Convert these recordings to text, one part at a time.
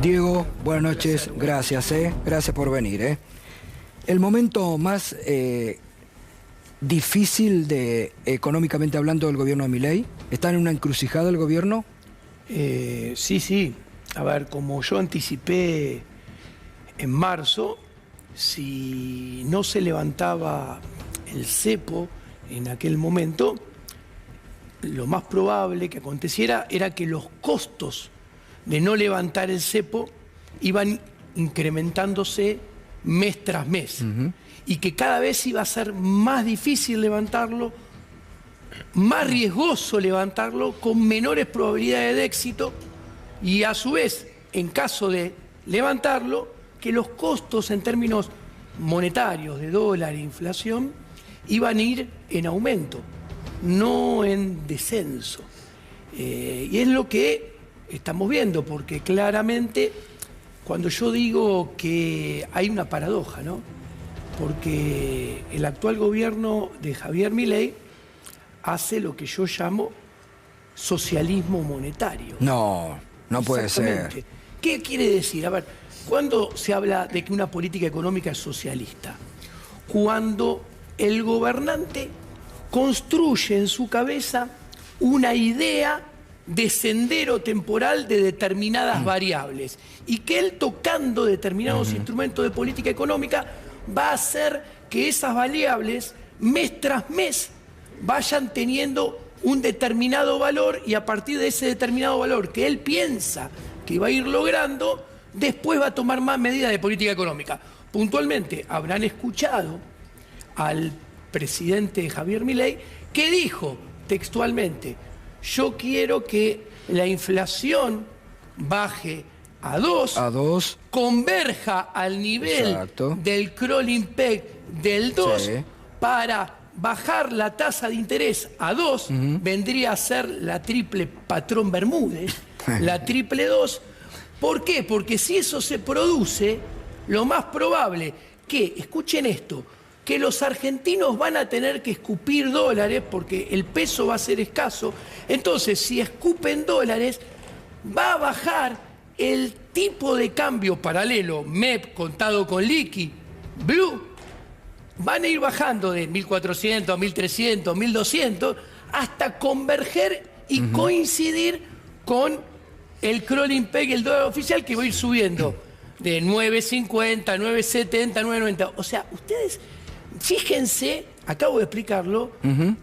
Diego, buenas noches, gracias, gracias por venir. El momento más difícil económicamente hablando del gobierno de Milei, ¿está en una encrucijada el gobierno? Sí. A ver, como yo anticipé en marzo, si no se levantaba el cepo en aquel momento, lo más probable que aconteciera era que los costos de no levantar el cepo iban incrementándose mes tras mes. Y que cada vez iba a ser más difícil levantarlo, más riesgoso levantarlo, con menores probabilidades de éxito, y a su vez, en caso de levantarlo, que los costos en términos monetarios, de dólar e inflación, iban a ir en aumento, no en descenso. Y es lo que estamos viendo, porque claramente cuando yo digo que hay una paradoja, ¿no? Porque el actual gobierno de Javier Milei hace lo que yo llamo socialismo monetario. No puede ser. ¿Qué quiere decir? A ver, ¿cuándo se habla de que una política económica es socialista? Cuando el gobernante construye en su cabeza una idea de sendero temporal de determinadas variables, y que él, tocando determinados instrumentos de política económica, va a hacer que esas variables mes tras mes vayan teniendo un determinado valor, y a partir de ese determinado valor que él piensa que va a ir logrando, después va a tomar más medidas de política económica. Puntualmente habrán escuchado al presidente Javier Milei, que dijo textualmente: yo quiero que la inflación baje a 2, converja al nivel del crawling peg del 2, para bajar la tasa de interés a 2, vendría a ser la triple patrón Bermúdez, la triple 2. ¿Por qué? Porque si eso se produce, lo más probable que, escuchen esto, que los argentinos van a tener que escupir dólares porque el peso va a ser escaso. Entonces, si escupen dólares, va a bajar el tipo de cambio paralelo, MEP contado con liqui, blue, van a ir bajando de 1.400 a 1.300, 1.200, hasta converger y coincidir con el crawling peg, el dólar oficial, que va a ir subiendo de 9.50, 9.70, 9.90. O sea, ustedes fíjense, acabo de explicarlo,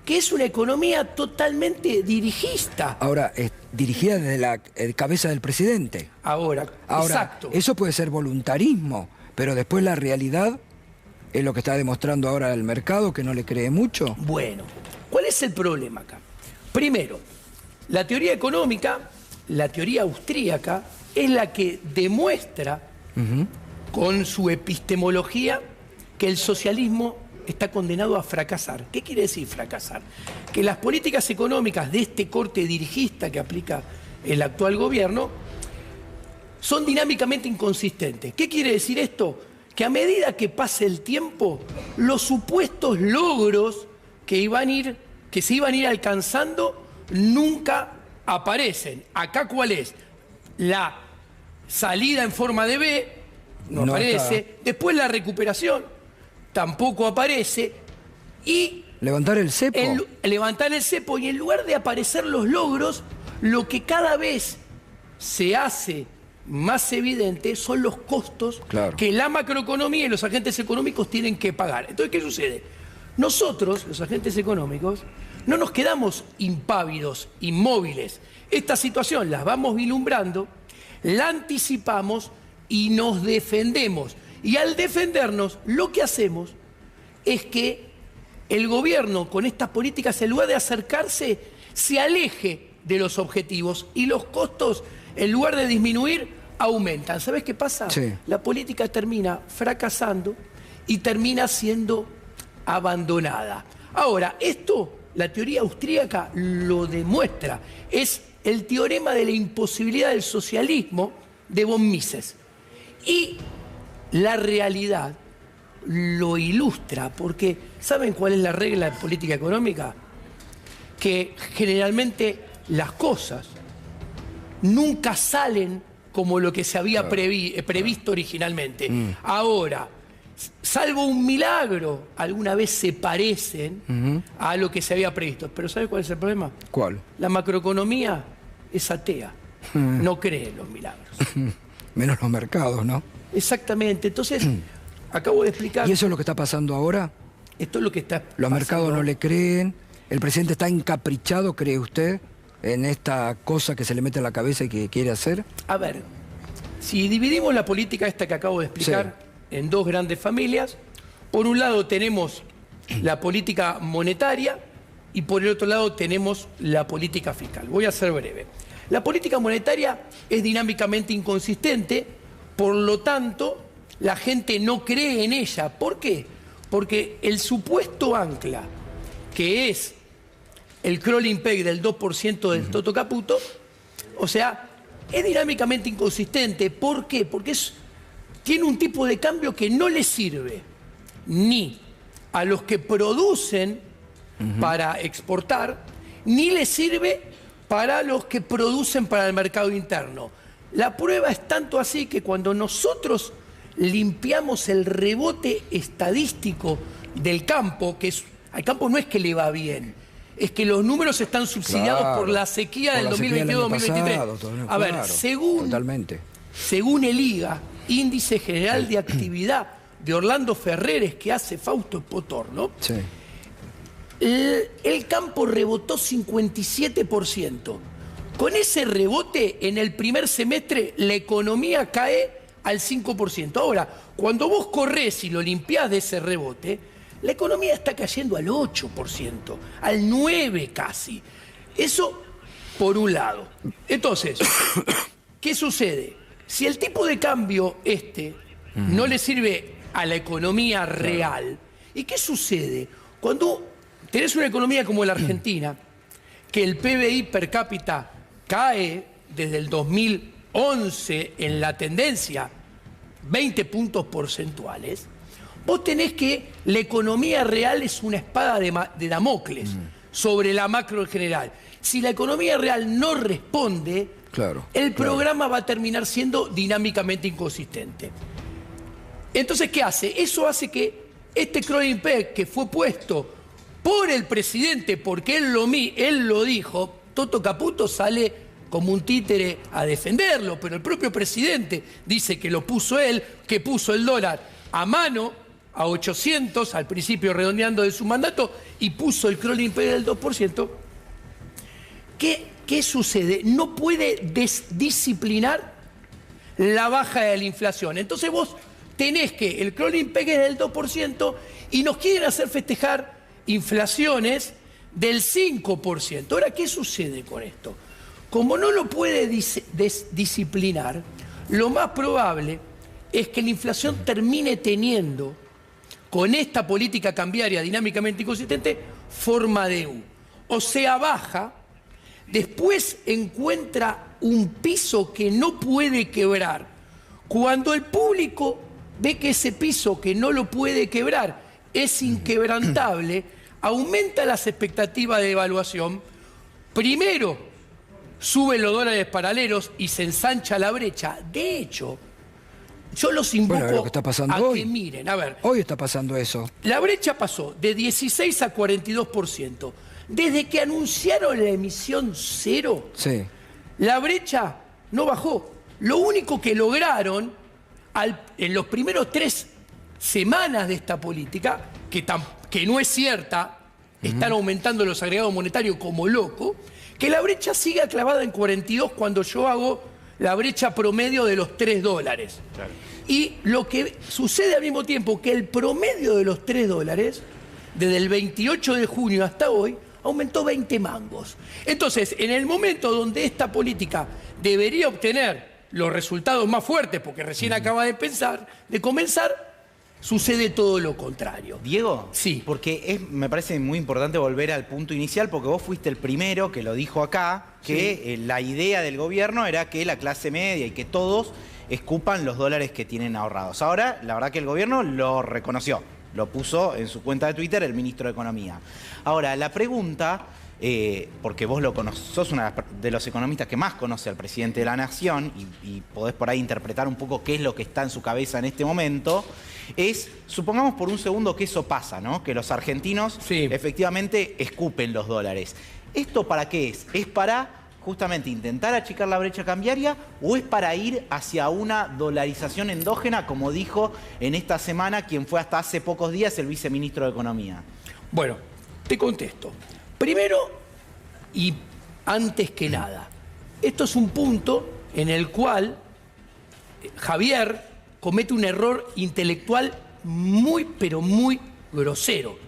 que es una economía totalmente dirigista. Ahora, dirigida desde la cabeza del presidente. Ahora, exacto. Eso puede ser voluntarismo, pero después la realidad es lo que está demostrando ahora el mercado, que no le cree mucho. Bueno, ¿cuál es el problema acá? Primero, la teoría económica, la teoría austríaca, es la que demuestra con su epistemología que el socialismo está condenado a fracasar. ¿Qué quiere decir fracasar? Que las políticas económicas de este corte dirigista que aplica el actual gobierno son dinámicamente inconsistentes. ¿Qué quiere decir esto? Que a medida que pase el tiempo, los supuestos logros que se iban a ir alcanzando nunca aparecen. ¿Acá cuál es? La salida en forma de V no aparece. Después la recuperación tampoco aparece. Y levantar el cepo. Levantar el cepo, y en lugar de aparecer los logros, lo que cada vez se hace más evidente son los costos que la macroeconomía y los agentes económicos tienen que pagar. Entonces, ¿qué sucede? Nosotros, los agentes económicos, no nos quedamos impávidos, inmóviles. Esta situación la vamos vislumbrando, la anticipamos y nos defendemos. Y al defendernos, lo que hacemos es que el gobierno, con estas políticas, en lugar de acercarse, se aleje de los objetivos, y los costos, en lugar de disminuir, aumentan. ¿Sabes qué pasa? La política termina fracasando y termina siendo abandonada. Ahora, esto, la teoría austríaca lo demuestra. Es el teorema de la imposibilidad del socialismo de von Mises. Y la realidad lo ilustra, porque ¿saben cuál es la regla en política económica? Que generalmente las cosas nunca salen como lo que se había previsto originalmente. Ahora, salvo un milagro, alguna vez se parecen a lo que se había previsto. Pero ¿sabe cuál es el problema? ¿Cuál? La macroeconomía es atea, no cree en los milagros. Menos los mercados, ¿no? Exactamente. Entonces, acabo de explicar... ¿Y eso es lo que está pasando ahora? Esto es lo que está Los pasando. mercados no le creen. ¿El presidente está encaprichado, cree usted, en esta cosa que se le mete en la cabeza y que quiere hacer? A ver, si dividimos la política esta que acabo de explicar en dos grandes familias, por un lado tenemos la política monetaria y por el otro lado tenemos la política fiscal. Voy a ser breve. La política monetaria es dinámicamente inconsistente, por lo tanto, la gente no cree en ella. ¿Por qué? Porque el supuesto ancla, que es el crawling peg del 2% del Toto Caputo, o sea, es dinámicamente inconsistente. ¿Por qué? Porque tiene un tipo de cambio que no le sirve ni a los que producen para exportar, ni le sirve para los que producen para el mercado interno. La prueba es tanto así que cuando nosotros limpiamos el rebote estadístico del campo, al campo no es que le va bien, es que los números están subsidiados por la sequía del 2022-2023. A ver, según el IGA, Índice General de Actividad de Orlando Ferreres, que hace Fausto Potorno, el campo rebotó 57%. Con ese rebote, en el primer semestre, la economía cae al 5%. Ahora, cuando vos corres y lo limpiás de ese rebote, la economía está cayendo al 8%, al 9% casi. Eso por un lado. Entonces, ¿qué sucede? Si el tipo de cambio no le sirve a la economía real, ¿y qué sucede? Cuando tenés una economía como la Argentina, que el PBI per cápita cae desde el 2011 en la tendencia 20 puntos porcentuales, vos tenés que la economía real es una espada de Damocles sobre la macro en general. Si la economía real no responde, el programa va a terminar siendo dinámicamente inconsistente. Entonces, ¿qué hace? Eso hace que este crawling peg que fue puesto por el presidente, porque él lo dijo, Toto Caputo sale como un títere a defenderlo, pero el propio presidente dice que lo puso él, que puso el dólar a mano, a 800, al principio redondeando de su mandato, y puso el crawling peg del 2%. ¿Qué sucede? No puede disciplinar la baja de la inflación. Entonces vos tenés que el crawling peg es del 2% y nos quieren hacer festejar inflaciones del 5%. Ahora, ¿qué sucede con esto? Como no lo puede disciplinar, lo más probable es que la inflación termine teniendo, con esta política cambiaria dinámicamente inconsistente, forma de U. O sea, baja, después encuentra un piso que no puede quebrar. Cuando el público ve que ese piso que no lo puede quebrar es inquebrantable, aumenta las expectativas de evaluación. Primero, suben los dólares paralelos y se ensancha la brecha. De hecho, yo los invoco lo que está pasando a hoy. que miren. A ver, Hoy está pasando eso. la brecha pasó de 16 a 42%. Desde que anunciaron la emisión cero, la brecha no bajó. Lo único que lograron en los primeros 3 semanas de esta política, que no es cierta, están aumentando los agregados monetarios como loco, que la brecha siga clavada en 42 cuando yo hago la brecha promedio de los $3. Claro. Y lo que sucede al mismo tiempo que el promedio de los $3, desde el 28 de junio hasta hoy, aumentó 20 mangos. Entonces, en el momento donde esta política debería obtener los resultados más fuertes, porque recién acaba de comenzar, sucede todo lo contrario. Diego, sí, porque me parece muy importante volver al punto inicial, porque vos fuiste el primero que lo dijo acá, que la idea del gobierno era que la clase media y que todos escupan los dólares que tienen ahorrados. Ahora, la verdad que el gobierno lo reconoció, lo puso en su cuenta de Twitter el ministro de Economía. Ahora, la pregunta porque vos sos uno de los economistas que más conoce al presidente de la Nación y podés por ahí interpretar un poco qué es lo que está en su cabeza en este momento, supongamos por un segundo que eso pasa, ¿no? Que los argentinos efectivamente escupen los dólares. ¿Esto para qué es? ¿Es para justamente intentar achicar la brecha cambiaria o es para ir hacia una dolarización endógena, como dijo en esta semana quien fue hasta hace pocos días el viceministro de Economía? Bueno, te contesto. Primero, y antes que nada, esto es un punto en el cual Javier comete un error intelectual muy, pero muy grosero.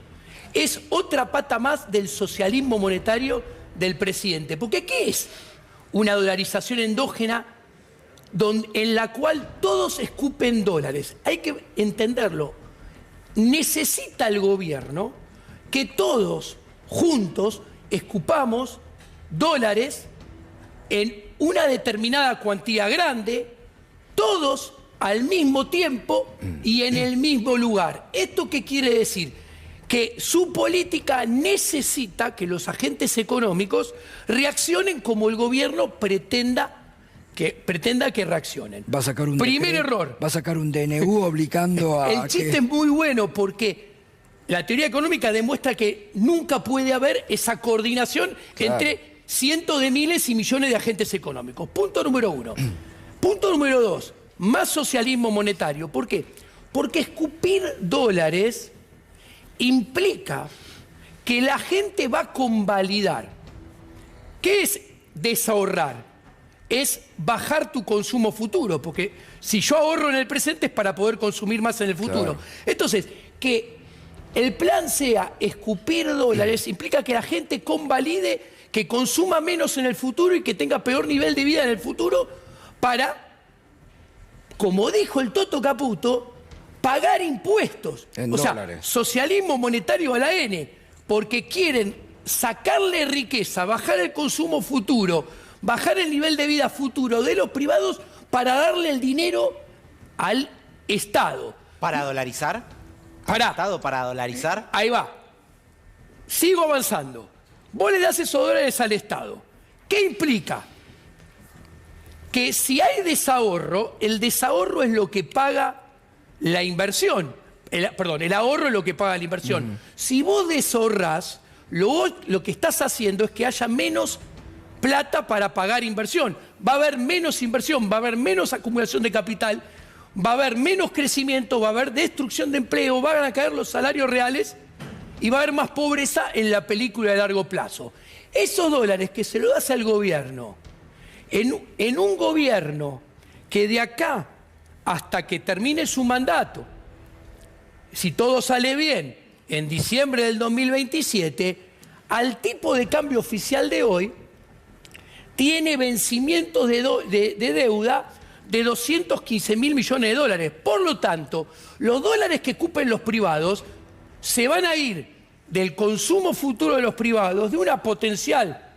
Es otra pata más del socialismo monetario del presidente. Porque ¿qué es una dolarización endógena en la cual todos escupen dólares? Hay que entenderlo. Necesita el gobierno que todos juntos escupamos dólares en una determinada cuantía grande, todos al mismo tiempo y en el mismo lugar. ¿Esto qué quiere decir? Que su política necesita que los agentes económicos reaccionen como el gobierno pretenda que reaccionen. Va a sacar un primer error. Va a sacar un DNU obligando a... El chiste es muy bueno porque la teoría económica demuestra que nunca puede haber esa coordinación entre cientos de miles y millones de agentes económicos. Punto número uno. Punto número dos. Más socialismo monetario. ¿Por qué? Porque escupir dólares implica que la gente va a convalidar. ¿Qué es desahorrar? Es bajar tu consumo futuro, porque si yo ahorro en el presente es para poder consumir más en el futuro. Entonces, que el plan sea escupir dólares implica que la gente convalide, que consuma menos en el futuro y que tenga peor nivel de vida en el futuro para, como dijo el Toto Caputo, pagar impuestos. En o dólares. sea, socialismo monetario a la N, porque quieren sacarle riqueza, bajar el consumo futuro, bajar el nivel de vida futuro de los privados para darle el dinero al Estado. ¿Para dolarizar? Pará. ¿Estado para dolarizar? Ahí va. Sigo avanzando. Vos le das esos dólares al Estado. ¿Qué implica? Que si hay desahorro, el desahorro es lo que paga la inversión. El ahorro es lo que paga la inversión. Si vos desahorrás, lo que estás haciendo es que haya menos plata para pagar inversión. Va a haber menos inversión, va a haber menos acumulación de capital, va a haber menos crecimiento, va a haber destrucción de empleo, van a caer los salarios reales y va a haber más pobreza en la película de largo plazo. Esos dólares que se lo das al gobierno, en un gobierno que de acá hasta que termine su mandato, si todo sale bien, en diciembre del 2027, al tipo de cambio oficial de hoy, tiene vencimientos de deuda de 215.000 millones de dólares. Por lo tanto, los dólares que ocupen los privados se van a ir del consumo futuro de los privados, de una potencial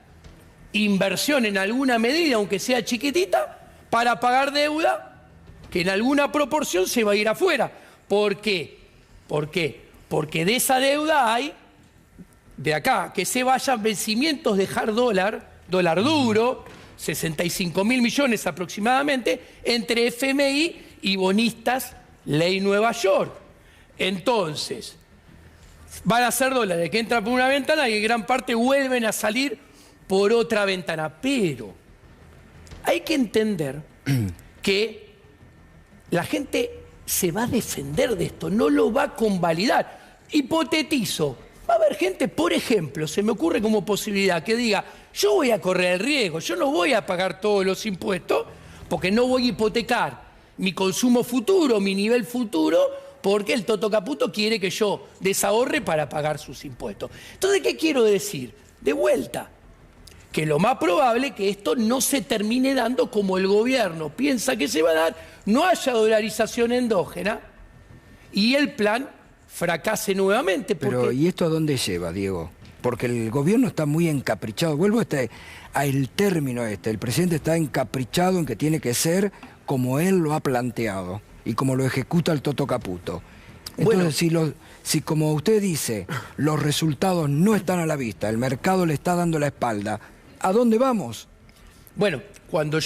inversión en alguna medida, aunque sea chiquitita, para pagar deuda que en alguna proporción se va a ir afuera. ¿Por qué? ¿Por qué? Porque de esa deuda hay, de acá, que se vayan vencimientos de hard dólar duro, 65.000 millones aproximadamente, entre FMI y bonistas Ley Nueva York. Entonces, van a ser dólares que entran por una ventana y en gran parte vuelven a salir por otra ventana. Pero hay que entender que la gente se va a defender de esto, no lo va a convalidar. Hipotetizo, va a haber gente, por ejemplo, se me ocurre como posibilidad, que diga, yo voy a correr el riesgo, yo no voy a pagar todos los impuestos porque no voy a hipotecar mi consumo futuro, mi nivel futuro, porque el Toto Caputo quiere que yo desahorre para pagar sus impuestos. Entonces, ¿qué quiero decir? De vuelta, que lo más probable es que esto no se termine dando como el gobierno piensa que se va a dar, no haya dolarización endógena y el plan fracase nuevamente. Pero, ¿y esto a dónde lleva, Diego? Porque el gobierno está muy encaprichado. Vuelvo al término el presidente está encaprichado en que tiene que ser como él lo ha planteado y como lo ejecuta el Toto Caputo. Entonces, Bueno. si como usted dice, los resultados no están a la vista, el mercado le está dando la espalda, ¿a dónde vamos? Bueno, cuando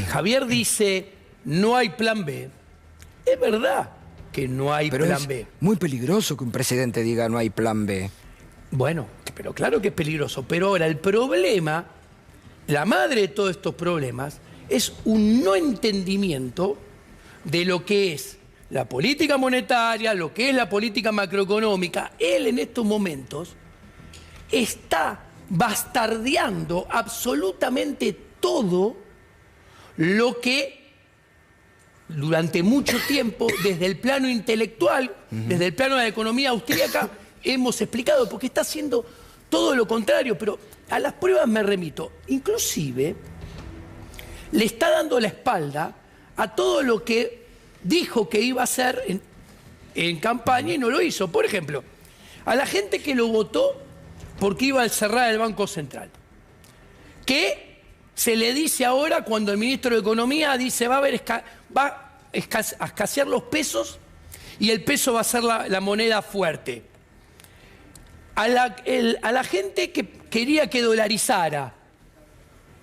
Javier dice no hay plan B, es verdad que no hay Pero plan es B. muy peligroso que un presidente diga no hay plan B. Bueno, pero claro que es peligroso. Pero ahora el problema, la madre de todos estos problemas, es un no entendimiento de lo que es la política monetaria, lo que es la política macroeconómica. Él en estos momentos está bastardeando absolutamente todo lo que durante mucho tiempo, desde el plano intelectual, desde el plano de la economía austríaca, hemos explicado, porque está haciendo todo lo contrario, pero a las pruebas me remito. Inclusive, le está dando la espalda a todo lo que dijo que iba a hacer en campaña y no lo hizo. Por ejemplo, a la gente que lo votó porque iba a cerrar el Banco Central. ¿Qué se le dice ahora cuando el ministro de Economía dice va a escasear los pesos y el peso va a ser la moneda fuerte? A la gente que quería que dolarizara.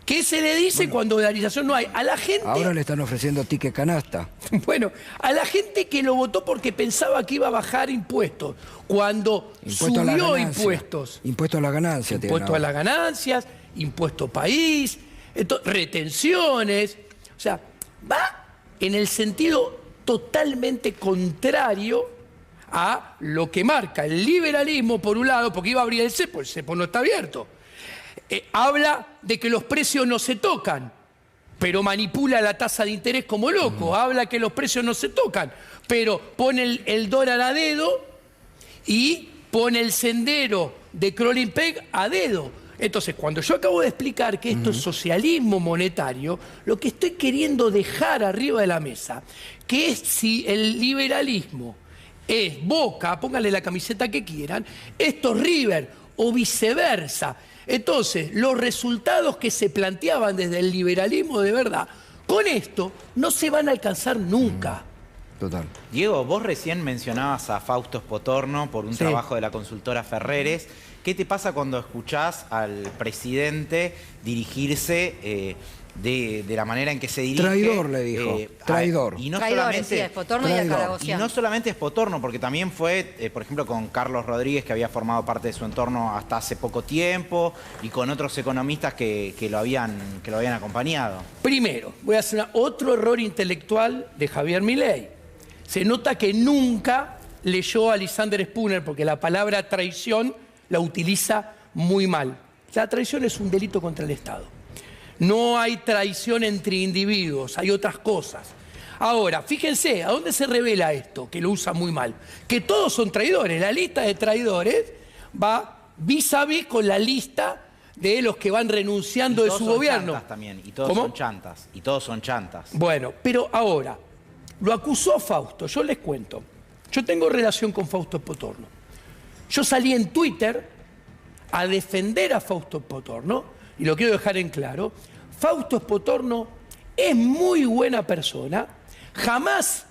¿Qué se le dice cuando dolarización no hay? A la gente... Ahora le están ofreciendo ticket canasta. Bueno, a la gente que lo votó porque pensaba que iba a bajar impuestos, cuando Impuesto a la subió ganancia. impuestos. Impuesto a la ganancia. Impuesto a las ganancias, impuesto país, retenciones. O sea, va en el sentido totalmente contrario a lo que marca el liberalismo, por un lado, porque iba a abrir el cepo no está abierto. Habla de que los precios no se tocan, pero manipula la tasa de interés como loco. Habla que los precios no se tocan, pero pone el dólar a dedo y pone el sendero de Kroll-Pegg a dedo. Entonces, cuando yo acabo de explicar que esto es socialismo monetario, lo que estoy queriendo dejar arriba de la mesa, que es si el liberalismo es Boca, pónganle la camiseta que quieran, esto es River o viceversa. Entonces, los resultados que se planteaban desde el liberalismo de verdad, con esto no se van a alcanzar nunca. Total. Diego, vos recién mencionabas a Fausto Spotorno por un Sí. trabajo de la consultora Ferreres. ¿Qué te pasa cuando escuchás al presidente dirigirse de la manera en que se dirige? Traidor, le dijo. Traidor. Y no Traidores, solamente, sí, a Spotorno y a traidor. Caragossian. y no solamente Spotorno, porque también fue, por ejemplo, con Carlos Rodríguez, que había formado parte de su entorno hasta hace poco tiempo, y con otros economistas que lo habían acompañado. Primero, voy a hacer otro error intelectual de Javier Milei. Se nota que nunca leyó a Lysander Spooner, porque la palabra traición la utiliza muy mal. La traición es un delito contra el Estado. No hay traición entre individuos, hay otras cosas. Ahora, fíjense, ¿a dónde se revela esto? Que lo usa muy mal. Que todos son traidores. La lista de traidores va vis a vis con la lista de los que van renunciando de todos su son gobierno. chantas también, y todos ¿Cómo? son chantas. Y todos son chantas. Bueno, pero ahora, lo acusó a Fausto, yo les cuento. Yo tengo relación con Fausto Spotorno. Yo salí en Twitter a defender a Fausto Spotorno, y lo quiero dejar en claro. Fausto Spotorno es muy buena persona, jamás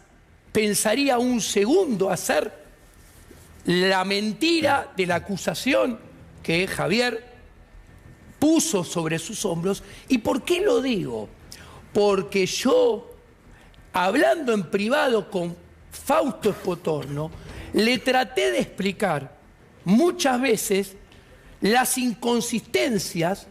pensaría un segundo hacer la mentira de la acusación que Javier puso sobre sus hombros. ¿Y por qué lo digo? Porque yo, hablando en privado con Fausto Spotorno, le traté de explicar muchas veces las inconsistencias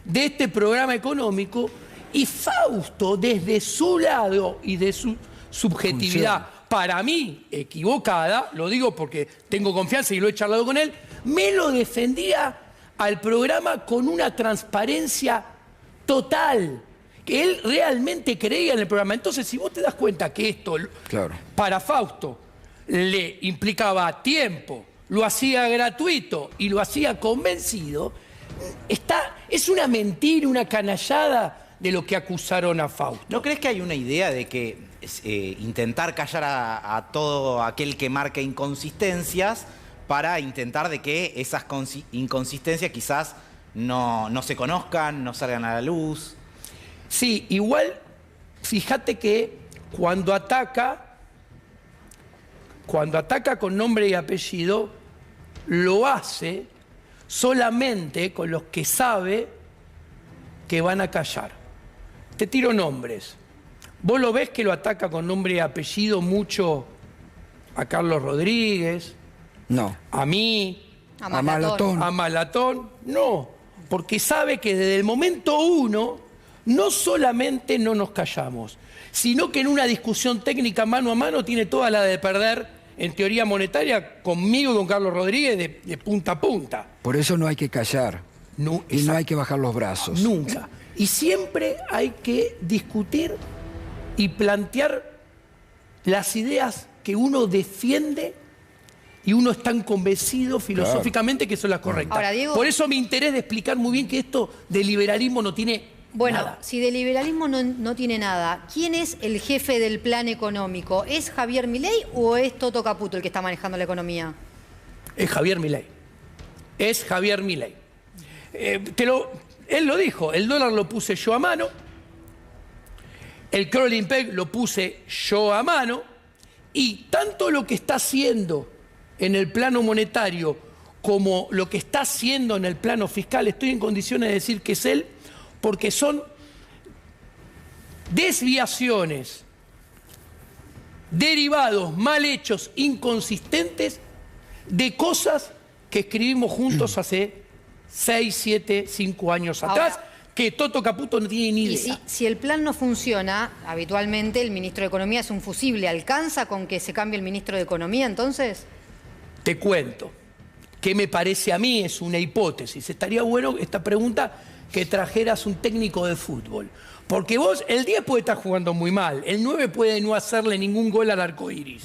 de este programa económico, y Fausto, desde su lado y de su subjetividad, para mí equivocada, lo digo porque tengo confianza y lo he charlado con él, me lo defendía al programa con una transparencia total, que él realmente creía en el programa. Entonces, si vos te das cuenta que esto, Claro, para Fausto, le implicaba tiempo, lo hacía gratuito y lo hacía convencido, es una mentira, una canallada de lo que acusaron a Fausto. ¿No crees que hay una idea de que intentar callar a todo aquel que marca inconsistencias para intentar de que esas inconsistencias quizás no se conozcan, no salgan a la luz? Sí, igual, fíjate que cuando ataca cuando ataca con nombre y apellido, lo hace solamente con los que sabe que van a callar. Te tiro nombres. ¿Vos lo ves que lo ataca con nombre y apellido mucho a Carlos Rodríguez? No. ¿A mí? A Malatón. ¿A Malatón? No, porque sabe que desde el momento uno no solamente no nos callamos, sino que en una discusión técnica mano a mano tiene toda la de perder en teoría monetaria conmigo y con Carlos Rodríguez de punta a punta. Por eso no hay que callar. No, y no hay que bajar los brazos. Nunca. Y siempre hay que discutir y plantear las ideas que uno defiende y uno está convencido filosóficamente que son las correctas. Ahora, Diego, por eso mi interés de explicar muy bien que esto de liberalismo no tiene nada. Si de liberalismo no tiene nada, ¿quién es el jefe del plan económico? ¿Es Javier Milei o es Toto Caputo el que está manejando la economía? Es Javier Milei. Es Javier Milei. Él lo dijo, el dólar lo puse yo a mano, el crawling peg lo puse yo a mano, y tanto lo que está haciendo en el plano monetario como lo que está haciendo en el plano fiscal, estoy en condiciones de decir que es él, porque son desviaciones, derivados, mal hechos, inconsistentes de cosas que escribimos juntos hace 6, 7, 5 años atrás, que Toto Caputo no tiene ni idea. Y si el plan no funciona, habitualmente el ministro de Economía es un fusible. ¿Alcanza con que se cambie el ministro de Economía entonces? Te cuento. ¿Qué me parece a mí? Es una hipótesis. Estaría bueno esta pregunta que trajeras un técnico de fútbol. Porque vos, el 10 puede estar jugando muy mal, el 9 puede no hacerle ningún gol al arco iris.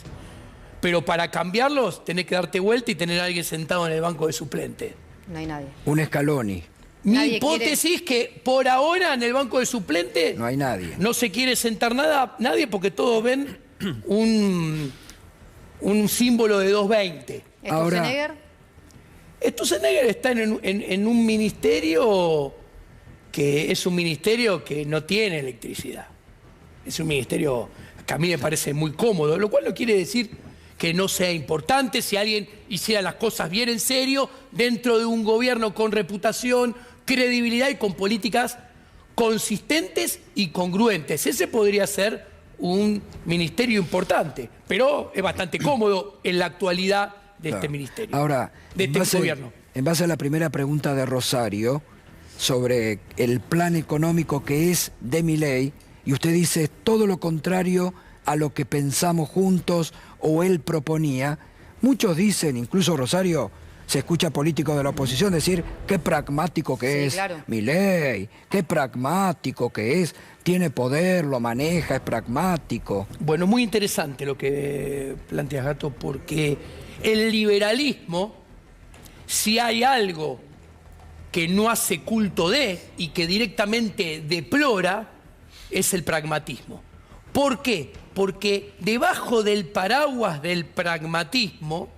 Pero para cambiarlos tenés que darte vuelta y tener a alguien sentado en el banco de suplente. No hay nadie. Un Scaloni. Mi hipótesis que por ahora en el banco de suplente no hay nadie. No se quiere sentar nadie porque todos ven un símbolo de 220. ¿Sturzenegger? Sturzenegger está en un ministerio que es un ministerio que no tiene electricidad. Es un ministerio que a mí me parece muy cómodo, lo cual no quiere decir que no sea importante si alguien hiciera las cosas bien en serio dentro de un gobierno con reputación, credibilidad y con políticas consistentes y congruentes. Ese podría ser un ministerio importante, pero es bastante cómodo en la actualidad de este ministerio. Ahora, de este gobierno. En base a la primera pregunta de Rosario sobre el plan económico que es de Milei, y usted dice todo lo contrario a lo que pensamos juntos o él proponía, muchos dicen, incluso Rosario, se escucha políticos de la oposición decir qué pragmático que es Milei, qué pragmático que es, tiene poder, lo maneja, es pragmático. Bueno, muy interesante lo que planteas, Gato, porque el liberalismo, si hay algo que no hace culto de y que directamente deplora, es el pragmatismo. ¿Por qué? Porque debajo del paraguas del pragmatismo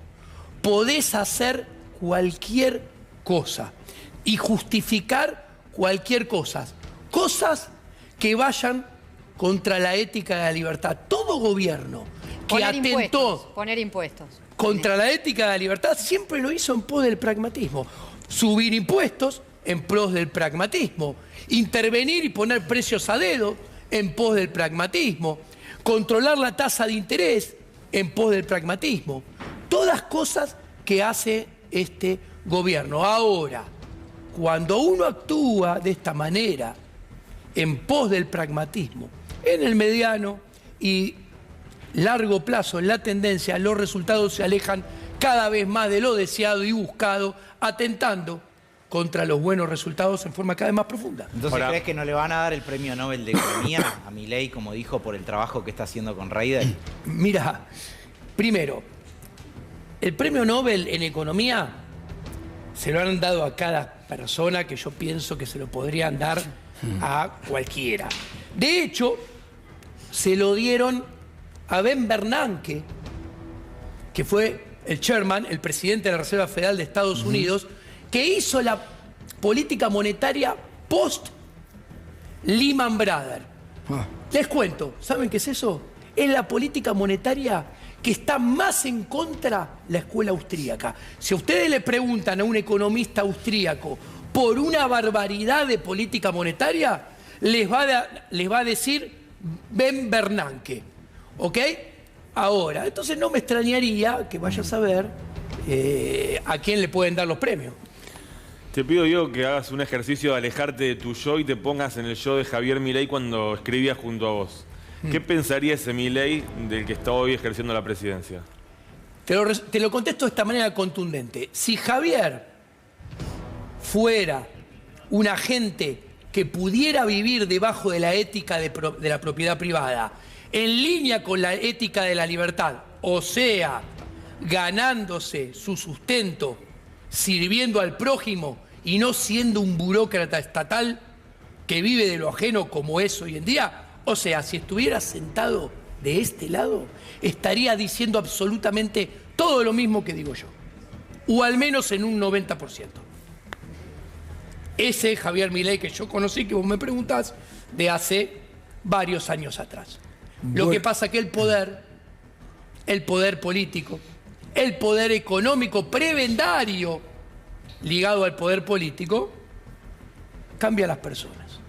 podés hacer cualquier cosa y justificar cualquier cosa. Cosas que vayan contra la ética de la libertad. Todo gobierno que atentó poner impuestos contra la ética de la libertad siempre lo hizo en pos del pragmatismo. Subir impuestos en pos del pragmatismo. Intervenir y poner precios a dedo en pos del pragmatismo. Controlar la tasa de interés en pos del pragmatismo. Todas cosas que hace este gobierno. Ahora, cuando uno actúa de esta manera en pos del pragmatismo, en el mediano y largo plazo, en la tendencia, los resultados se alejan cada vez más de lo deseado y buscado, atentando contra los buenos resultados en forma cada vez más profunda. Entonces, ¿crees que no le van a dar el premio Nobel de Economía a Milei, como dijo, por el trabajo que está haciendo con Reidel? Mira, primero, el premio Nobel en Economía se lo han dado a cada persona que yo pienso que se lo podrían dar a cualquiera. De hecho, se lo dieron a Ben Bernanke, que fue el chairman, el presidente de la Reserva Federal de Estados Unidos, que hizo la política monetaria post Lehman Brothers. Les cuento, ¿saben qué es eso? Es la política monetaria que está más en contra la escuela austríaca. Si a ustedes le preguntan a un economista austríaco por una barbaridad de política monetaria, les va a decir Ben Bernanke, ¿ok? Ahora, entonces no me extrañaría que vaya a saber a quién le pueden dar los premios. Te pido, Diego, que hagas un ejercicio de alejarte de tu yo y te pongas en el yo de Javier Milei cuando escribía junto a vos. ¿Qué pensaría ese Milei del que está hoy ejerciendo la presidencia? Te lo contesto de esta manera contundente. Si Javier fuera un agente que pudiera vivir debajo de la ética de la propiedad privada, en línea con la ética de la libertad, o sea, ganándose su sustento, sirviendo al prójimo y no siendo un burócrata estatal que vive de lo ajeno como es hoy en día, o sea, si estuviera sentado de este lado, estaría diciendo absolutamente todo lo mismo que digo yo, o al menos en un 90%. Ese Javier Milei que yo conocí, que vos me preguntás, de hace varios años atrás. Lo que pasa es que el poder político, el poder económico prebendario ligado al poder político, cambia a las personas.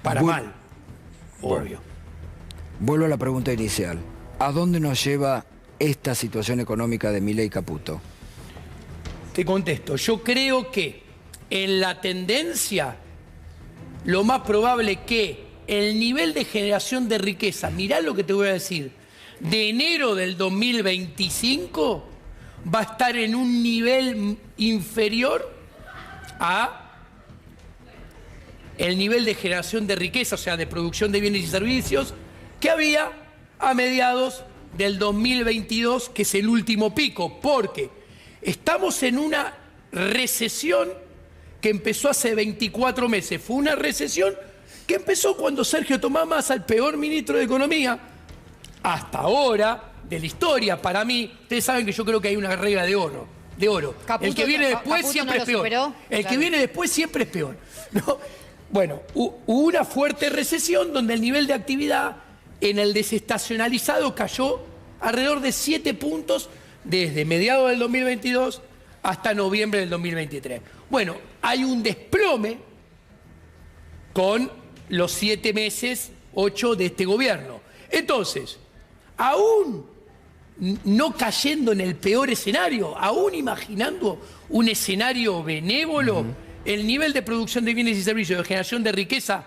Para mal, obvio. Vuelvo a la pregunta inicial. ¿A dónde nos lleva esta situación económica de Milei Caputo? Te contesto. Yo creo que en la tendencia, lo más probable que el nivel de generación de riqueza, mirá lo que te voy a decir, de enero del 2025 va a estar en un nivel inferior a el nivel de generación de riqueza, o sea, de producción de bienes y servicios, que había a mediados del 2022, que es el último pico, porque estamos en una recesión que empezó hace 24 meses. Fue una recesión que empezó cuando Sergio Tomás Massa, el peor ministro de Economía, hasta ahora, de la historia, para mí, ustedes saben que yo creo que hay una regla de oro. Caputo, el que viene después Caputo siempre no es peor. superó, el que viene después siempre es peor. ¿No? Bueno, hubo una fuerte recesión donde el nivel de actividad en el desestacionalizado cayó alrededor de 7 puntos desde mediados del 2022 hasta noviembre del 2023. Bueno, hay un desplome con los 7 meses, 8 de este gobierno. Entonces, aún no cayendo en el peor escenario, aún imaginando un escenario benévolo, el nivel de producción de bienes y servicios, de generación de riqueza,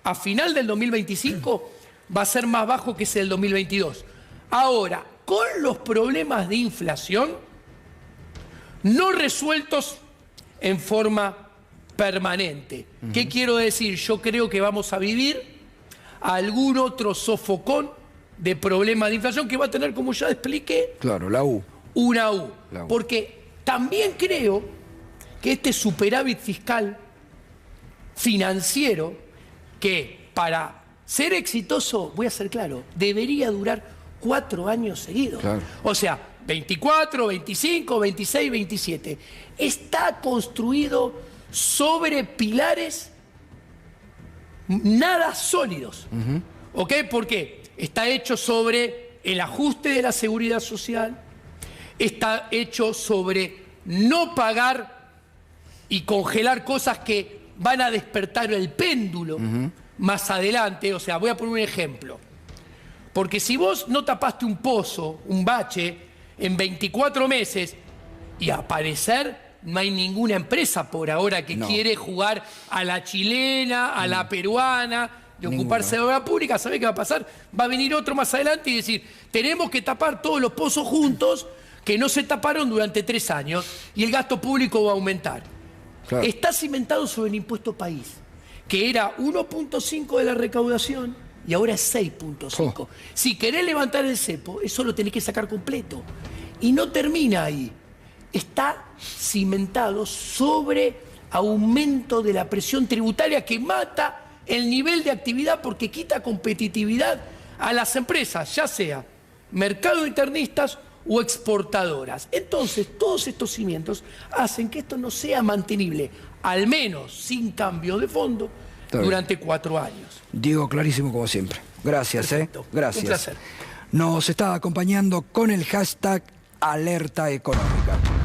a final del 2025 va a ser más bajo que ese del 2022. Ahora, con los problemas de inflación no resueltos en forma permanente. ¿Qué quiero decir? Yo creo que vamos a vivir algún otro sofocón de problemas de inflación que va a tener, como ya expliqué, claro, la U. Una U. La U. Porque también creo que este superávit fiscal financiero, que para ser exitoso, voy a ser claro, debería durar 4 años seguidos. Claro. O sea, 24, 25, 26, 27. Está construido sobre pilares nada sólidos. ¿Ok? ¿Por qué? Está hecho sobre el ajuste de la seguridad social, está hecho sobre no pagar y congelar cosas que van a despertar el péndulo más adelante. O sea, voy a poner un ejemplo. Porque si vos no tapaste un pozo, un bache, en 24 meses, y a parecer no hay ninguna empresa por ahora que quiere jugar a la chilena, a la peruana, de ocuparse de obra pública, ¿sabe qué va a pasar? Va a venir otro más adelante y decir, tenemos que tapar todos los pozos juntos que no se taparon durante 3 años y el gasto público va a aumentar. Claro. Está cimentado sobre el impuesto país, que era 1.5 de la recaudación y ahora es 6.5. Si querés levantar el cepo, eso lo tenés que sacar completo. Y no termina ahí. Está cimentado sobre aumento de la presión tributaria que mata el nivel de actividad porque quita competitividad a las empresas, ya sea mercado internistas o exportadoras. Entonces, todos estos cimientos hacen que esto no sea mantenible, al menos sin cambio de fondo, durante 4 años. Diego, clarísimo como siempre. Gracias, Perfecto. Gracias. Un placer. nos está acompañando con el hashtag Alerta Económica.